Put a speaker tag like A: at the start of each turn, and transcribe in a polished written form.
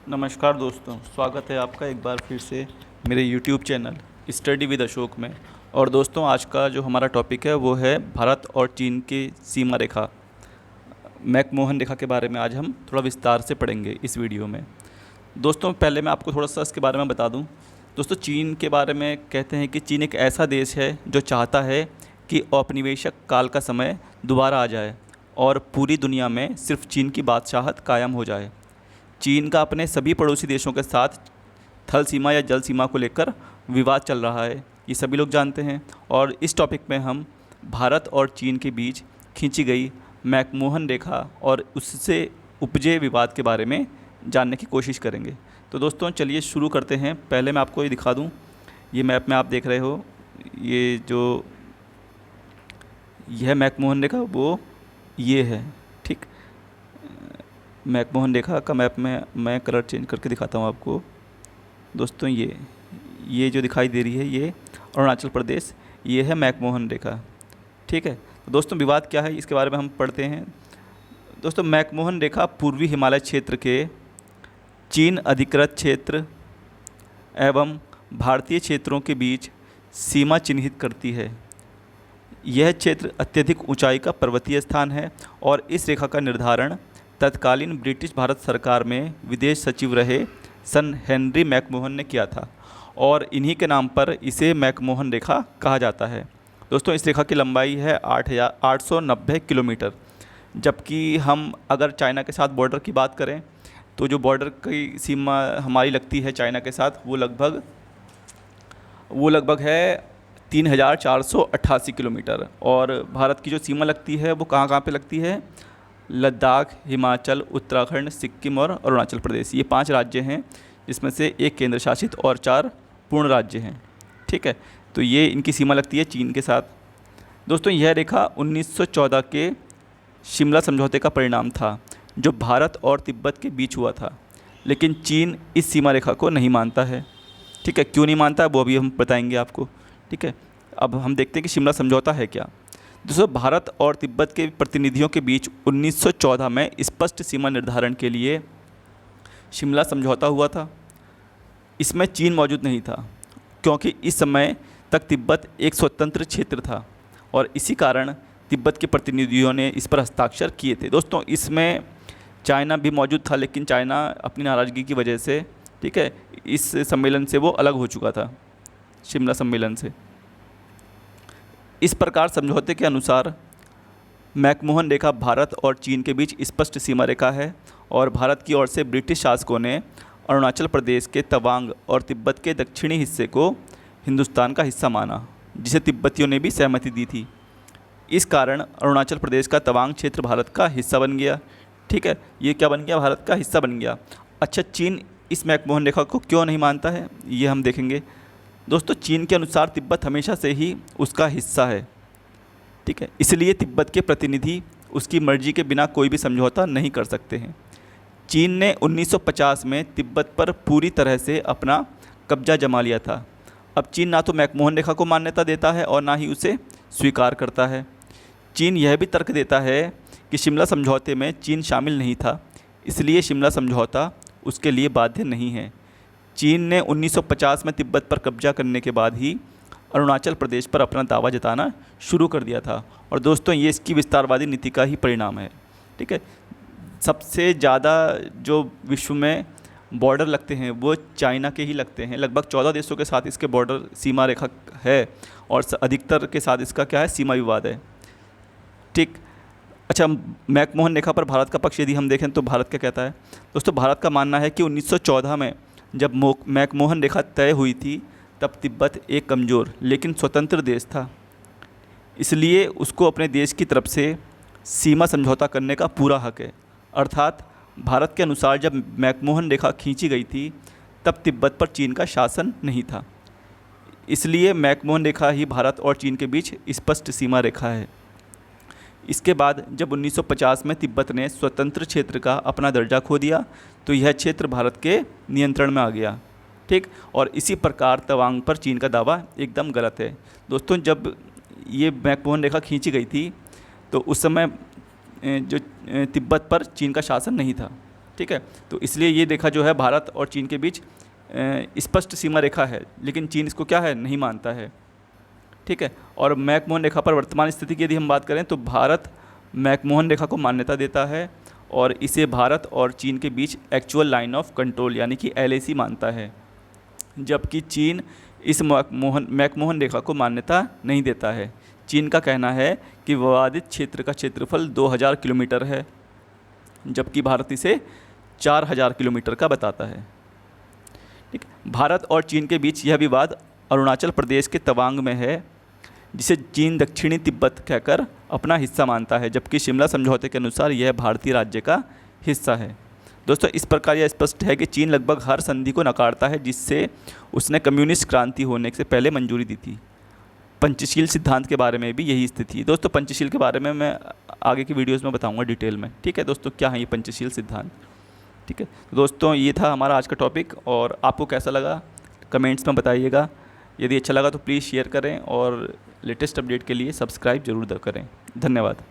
A: नमस्कार दोस्तों, स्वागत है आपका एक बार फिर से मेरे YouTube channel study with Ashok में। और दोस्तों, आज का जो हमारा टॉपिक है वो है भारत और चीन की सीमा रेखा, मैकमोहन रेखा के बारे में आज हम थोड़ा विस्तार से पढ़ेंगे इस वीडियो में। दोस्तों, पहले मैं आपको थोड़ा सा इसके बारे में बता दूं। दोस्तों, चीन के बारे में कहते हैं कि चीन एक ऐसा देश है जो चाहता है कि औपनिवेशिक काल का समय दोबारा आ जाए और पूरी दुनिया में सिर्फ चीन की बादशाहत कायम हो जाए। चीन का अपने सभी पड़ोसी देशों के साथ थल सीमा या जल सीमा को लेकर विवाद चल रहा है, ये सभी लोग जानते हैं। और इस टॉपिक में हम भारत और चीन के बीच खींची गई मैकमोहन रेखा और उससे उपजे विवाद के बारे में जानने की कोशिश करेंगे। तो दोस्तों, चलिए शुरू करते हैं। पहले मैं आपको ये दिखा दूं, ये मैप में आप देख रहे हो, यह मैकमोहन रेखा वो ये है, ठीक। मैकमोहन रेखा का मैप में मैं कलर चेंज करके दिखाता हूँ आपको। दोस्तों, ये जो दिखाई दे रही है ये अरुणाचल प्रदेश, ये है मैकमोहन रेखा, ठीक है। तो दोस्तों, विवाद क्या है इसके बारे में हम पढ़ते हैं। दोस्तों, मैकमोहन रेखा पूर्वी हिमालय क्षेत्र के चीन अधिकृत क्षेत्र एवं भारतीय क्षेत्रों के बीच सीमा चिन्हित करती है। यह क्षेत्र अत्यधिक ऊंचाई का पर्वतीय स्थान है और इस रेखा का निर्धारण तत्कालीन ब्रिटिश भारत सरकार में विदेश सचिव रहे सन हेनरी मैकमोहन ने किया था और इन्हीं के नाम पर इसे मैकमोहन रेखा कहा जाता है। दोस्तों, इस रेखा की लंबाई है 890 किलोमीटर। जबकि हम अगर चाइना के साथ बॉर्डर की बात करें तो जो बॉर्डर की सीमा हमारी लगती है चाइना के साथ वो लगभग है 3488 किलोमीटर। और भारत की जो सीमा लगती है वो कहाँ पे लगती है? लद्दाख, हिमाचल, उत्तराखंड, सिक्किम और अरुणाचल प्रदेश, ये 5 राज्य हैं, जिसमें से एक केंद्र शासित और 4 पूर्ण राज्य हैं, ठीक है। तो ये इनकी सीमा लगती है चीन के साथ। दोस्तों, यह रेखा 1914 के शिमला समझौते का परिणाम था जो भारत और तिब्बत के बीच हुआ था। लेकिन चीन इस सीमा रेखा को नहीं मानता है, ठीक है। क्यों नहीं मानता वो अभी हम बताएंगे आपको, ठीक है। अब हम देखते हैं कि शिमला समझौता है क्या। दोस्तों, भारत और तिब्बत के प्रतिनिधियों के बीच 1914 में स्पष्ट सीमा निर्धारण के लिए शिमला समझौता हुआ था। इसमें चीन मौजूद नहीं था क्योंकि इस समय तक तिब्बत एक स्वतंत्र क्षेत्र था और इसी कारण तिब्बत के प्रतिनिधियों ने इस पर हस्ताक्षर किए थे। दोस्तों, इसमें चाइना भी मौजूद था, लेकिन चाइना अपनी नाराज़गी की वजह से, ठीक है, इस सम्मेलन से वो अलग हो चुका था, शिमला सम्मेलन से। इस प्रकार समझौते के अनुसार मैकमोहन रेखा भारत और चीन के बीच स्पष्ट सीमा रेखा है और भारत की ओर से ब्रिटिश शासकों ने अरुणाचल प्रदेश के तवांग और तिब्बत के दक्षिणी हिस्से को हिंदुस्तान का हिस्सा माना, जिसे तिब्बतियों ने भी सहमति दी थी। इस कारण अरुणाचल प्रदेश का तवांग क्षेत्र भारत का हिस्सा बन गया, ठीक है। ये क्या बन गया? भारत का हिस्सा बन गया। अच्छा, चीन इस मैकमोहन रेखा को क्यों नहीं मानता है ये हम देखेंगे। दोस्तों, चीन के अनुसार तिब्बत हमेशा से ही उसका हिस्सा है, ठीक है। इसलिए तिब्बत के प्रतिनिधि उसकी मर्जी के बिना कोई भी समझौता नहीं कर सकते हैं। चीन ने 1950 में तिब्बत पर पूरी तरह से अपना कब्जा जमा लिया था। अब चीन ना तो मैकमोहन रेखा को मान्यता देता है और ना ही उसे स्वीकार करता है। चीन यह भी तर्क देता है कि शिमला समझौते में चीन शामिल नहीं था, इसलिए शिमला समझौता उसके लिए बाध्य नहीं है। चीन ने 1950 में तिब्बत पर कब्जा करने के बाद ही अरुणाचल प्रदेश पर अपना दावा जताना शुरू कर दिया था। और दोस्तों, ये इसकी विस्तारवादी नीति का ही परिणाम है, ठीक है। सबसे ज़्यादा जो विश्व में बॉर्डर लगते हैं वो चाइना के ही लगते हैं। लगभग 14 देशों के साथ इसके बॉर्डर सीमा रेखा है और अधिकतर के साथ इसका क्या है? सीमा विवाद है, ठीक। अच्छा, मैकमोहन रेखा पर भारत का पक्ष यदि हम देखें तो भारत क्या कहता है? दोस्तों, भारत का मानना है कि 1914 में जब मैकमोहन रेखा तय हुई थी तब तिब्बत एक कमज़ोर लेकिन स्वतंत्र देश था, इसलिए उसको अपने देश की तरफ से सीमा समझौता करने का पूरा हक है। अर्थात भारत के अनुसार जब मैकमोहन रेखा खींची गई थी तब तिब्बत पर चीन का शासन नहीं था, इसलिए मैकमोहन रेखा ही भारत और चीन के बीच स्पष्ट सीमा रेखा है। इसके बाद जब 1950 में तिब्बत ने स्वतंत्र क्षेत्र का अपना दर्जा खो दिया तो यह क्षेत्र भारत के नियंत्रण में आ गया, ठीक। और इसी प्रकार तवांग पर चीन का दावा एकदम गलत है। दोस्तों, जब ये मैकमोहन रेखा खींची गई थी तो उस समय जो तिब्बत पर चीन का शासन नहीं था, ठीक है। तो इसलिए ये देखा जो है भारत और चीन के बीच स्पष्ट सीमा रेखा है, लेकिन चीन इसको क्या है, नहीं मानता है, ठीक है। और मैकमोहन रेखा पर वर्तमान स्थिति की यदि हम बात करें तो भारत मैकमोहन रेखा को मान्यता देता है और इसे भारत और चीन के बीच एक्चुअल लाइन ऑफ कंट्रोल यानी कि LAC मानता है, जबकि चीन इस मैकमोहन रेखा को मान्यता नहीं देता है। चीन का कहना है कि विवादित क्षेत्र का क्षेत्रफल 2000 किलोमीटर है, जबकि भारत इसे 4000 किलोमीटर का बताता है, ठीक। भारत और चीन के बीच यह विवाद अरुणाचल प्रदेश के तवांग में है, जिसे चीन दक्षिणी तिब्बत कहकर अपना हिस्सा मानता है, जबकि शिमला समझौते के अनुसार यह भारतीय राज्य का हिस्सा है। दोस्तों, इस प्रकार यह स्पष्ट है कि चीन लगभग हर संधि को नकारता है जिससे उसने कम्युनिस्ट क्रांति होने से पहले मंजूरी दी थी। पंचशील सिद्धांत के बारे में भी यही स्थिति है। दोस्तों, पंचशील के बारे में मैं आगे की वीडियोज़ में बताऊँगा डिटेल में, ठीक है दोस्तों, क्या है ये पंचशील सिद्धांत, ठीक है। तो दोस्तों, ये था हमारा आज का टॉपिक, और आपको कैसा लगा कमेंट्स में बताइएगा। यदि अच्छा लगा तो प्लीज़ शेयर करें और लेटेस्ट अपडेट के लिए सब्सक्राइब जरूर करें। धन्यवाद।